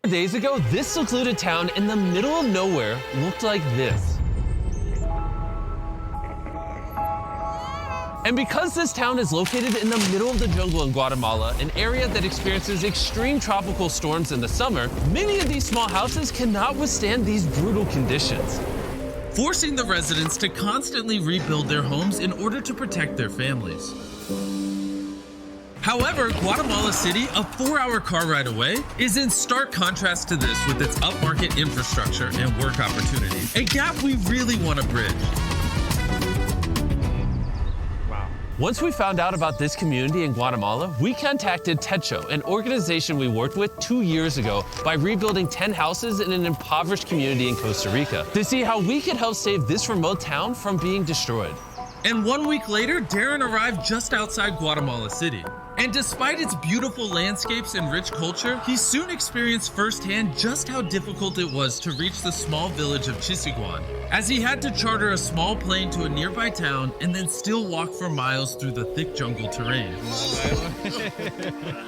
Days ago, this secluded town in the middle of nowhere looked like this. And because this town is located in the middle of the jungle in Guatemala, an area that experiences extreme tropical storms in the summer, many of these small houses cannot withstand these brutal conditions, forcing the residents to constantly rebuild their homes in order to protect their families. However, Guatemala City, a 4-hour car ride away, is in stark contrast to this with its upmarket infrastructure and work opportunities, a gap we really want to bridge. Once we found out about this community in Guatemala, we contacted Techo, an organization we worked with 2 years ago by rebuilding 10 houses in an impoverished community in Costa Rica to see how we could help save this remote town from being destroyed. And 1 week later, Darren arrived just outside Guatemala City. And despite its beautiful landscapes and rich culture, he soon experienced firsthand just how difficult it was to reach the small village of Chisiguan, as he had to charter a small plane to a nearby town and then still walk for miles through the thick jungle terrain.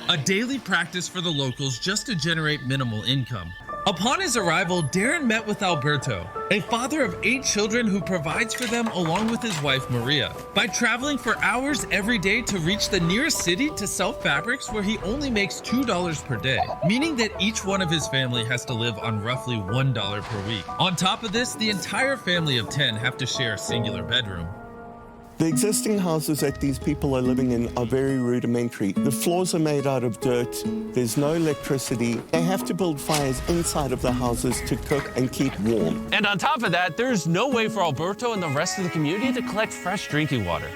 A daily practice for the locals just to generate minimal income. Upon his arrival, Darren met with Alberto, a father of 8 children who provides for them along with his wife Maria, by traveling for hours every day to reach the nearest city to sell fabrics where he only makes $2 per day, meaning that each one of his family has to live on roughly $1 per week. On top of this, the entire family of 10 have to share a singular bedroom. The existing houses that these people are living in are very rudimentary. The floors are made out of dirt. There's no electricity. They have to build fires inside of the houses to cook and keep warm. And on top of that, there's no way for Alberto and the rest of the community to collect fresh drinking water.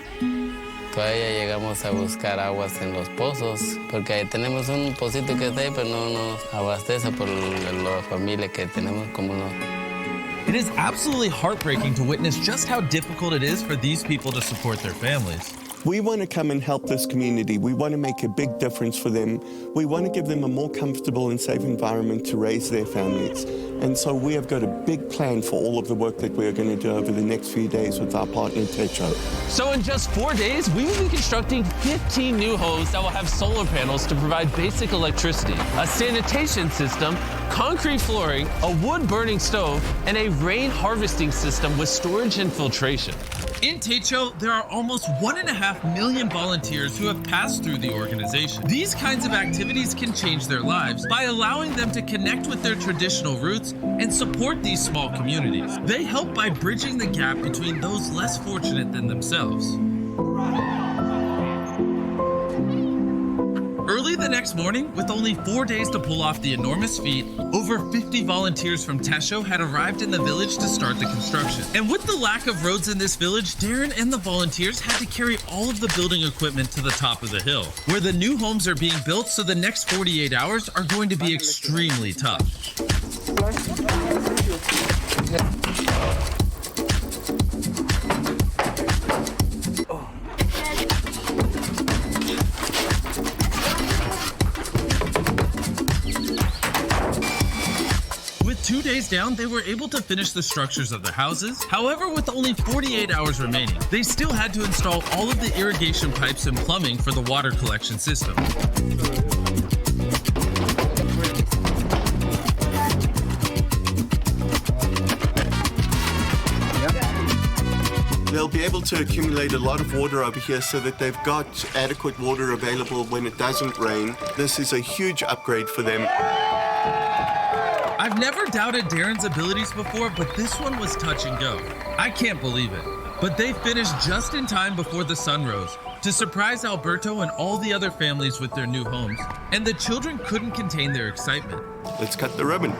Todavía llegamos a buscar aguas en los pozos, porque ahí tenemos un pocito que está ahí, pero no nos abastece por la familia que tenemos como no. It is absolutely heartbreaking to witness just how difficult it is for these people to support their families. We want to come and help this community. We want to make a big difference for them. We want to give them a more comfortable and safe environment to raise their families. And so we have got a big plan for all of the work that we're going to do over the next few days with our partner, Techo. So in just 4 days, we will be constructing 15 new homes that will have solar panels to provide basic electricity, a sanitation system, concrete flooring, a wood-burning stove, and a rain harvesting system with storage and filtration. In Techo, there are almost 1.5 million volunteers who have passed through the organization. These kinds of activities can change their lives by allowing them to connect with their traditional roots and support these small communities. They help by bridging the gap between those less fortunate than themselves. Early the next morning, with only 4 days to pull off the enormous feat, over 50 volunteers from Techo had arrived in the village to start the construction. And with the lack of roads in this village, Darren and the volunteers had to carry all of the building equipment to the top of the hill, where the new homes are being built, so the next 48 hours are going to be extremely tough. With 2 days down, they were able to finish the structures of the houses. However, with only 48 hours remaining, they still had to install all of the irrigation pipes and plumbing for the water collection system. They'll be able to accumulate a lot of water over here so that they've got adequate water available when it doesn't rain. This is a huge upgrade for them. I've never doubted Darren's abilities before, but this one was touch and go. I can't believe it. But they finished just in time before the sun rose to surprise Alberto and all the other families with their new homes, and the children couldn't contain their excitement. Let's cut the ribbon.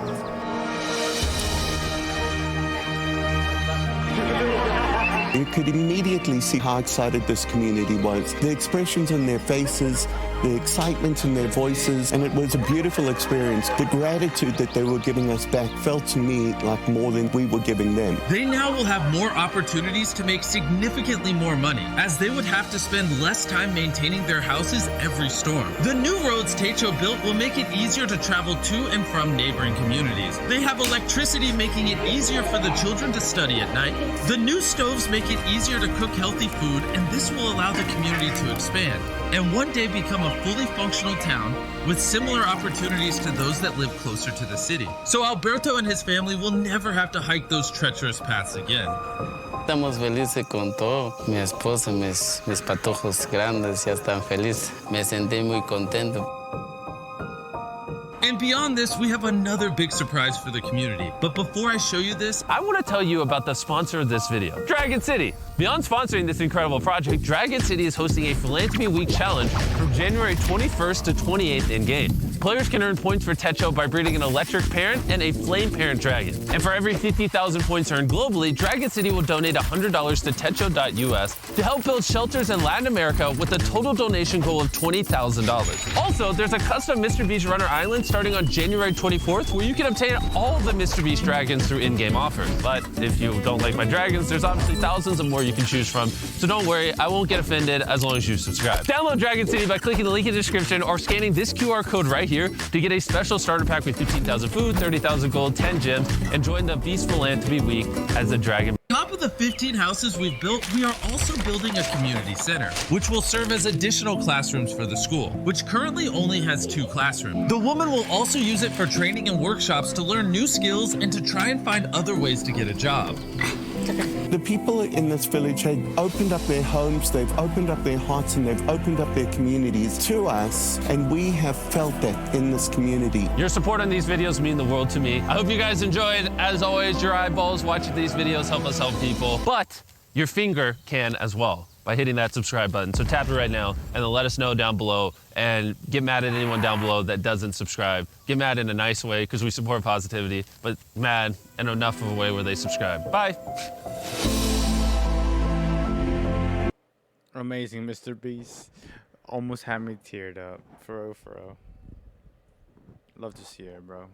You could immediately see how excited this community was. The expressions on their faces, the excitement in their voices, and it was a beautiful experience. The gratitude that they were giving us back felt to me like more than we were giving them. They now will have more opportunities to make significantly more money, as they would have to spend less time maintaining their houses every storm. The new roads Techo built will make it easier to travel to and from neighboring communities. They have electricity, making it easier for the children to study at night. The new stoves make it easier to cook healthy food, and this will allow the community to expand and one day become a a fully functional town with similar opportunities to those that live closer to the city. So Alberto and his family will never have to hike those treacherous paths again. Estamos felices con todo. Mi esposa, mis patojos grandes ya están felices. Me sentí muy contento. And beyond this, we have another big surprise for the community. But before I show you this, I want to tell you about the sponsor of this video, Dragon City. Beyond sponsoring this incredible project, Dragon City is hosting a Philanthropy Week challenge from January 21st to 28th in-game. Players can earn points for Techo by breeding an electric parent and a flame parent dragon. And for every 50,000 points earned globally, Dragon City will donate $100 to Techo.us to help build shelters in Latin America with a total donation goal of $20,000. Also, there's a custom Mr. Beast Runner Island starting on January 24th where you can obtain all the Mr. Beast dragons through in-game offers. But if you don't like my dragons, there's obviously thousands of more you can choose from. So don't worry, I won't get offended as long as you subscribe. Download Dragon City by clicking the link in the description or scanning this QR code right here to get a special starter pack with 15,000 food, 30,000 gold, 10 gems, and join the Beast Philanthropy Week as a dragon. On top of the 15 houses we've built, we are also building a community center, which will serve as additional classrooms for the school, which currently only has 2 classrooms. The woman will also use it for training and workshops to learn new skills and to try and find other ways to get a job. The people in this village have opened up their homes, they've opened up their hearts, and they've opened up their communities to us, and we have felt that in this community. Your support on these videos mean the world to me. I hope you guys enjoyed. As always, your eyeballs watching these videos help us help people, but your finger can as well by hitting that subscribe button. So tap it right now and then let us know down below, and get mad at anyone down below that doesn't subscribe. Get mad in a nice way because we support positivity, but mad in enough of a way where they subscribe. Bye. Amazing, Mr. Beast. Almost had me teared up. For real, for real. Love to see it, bro.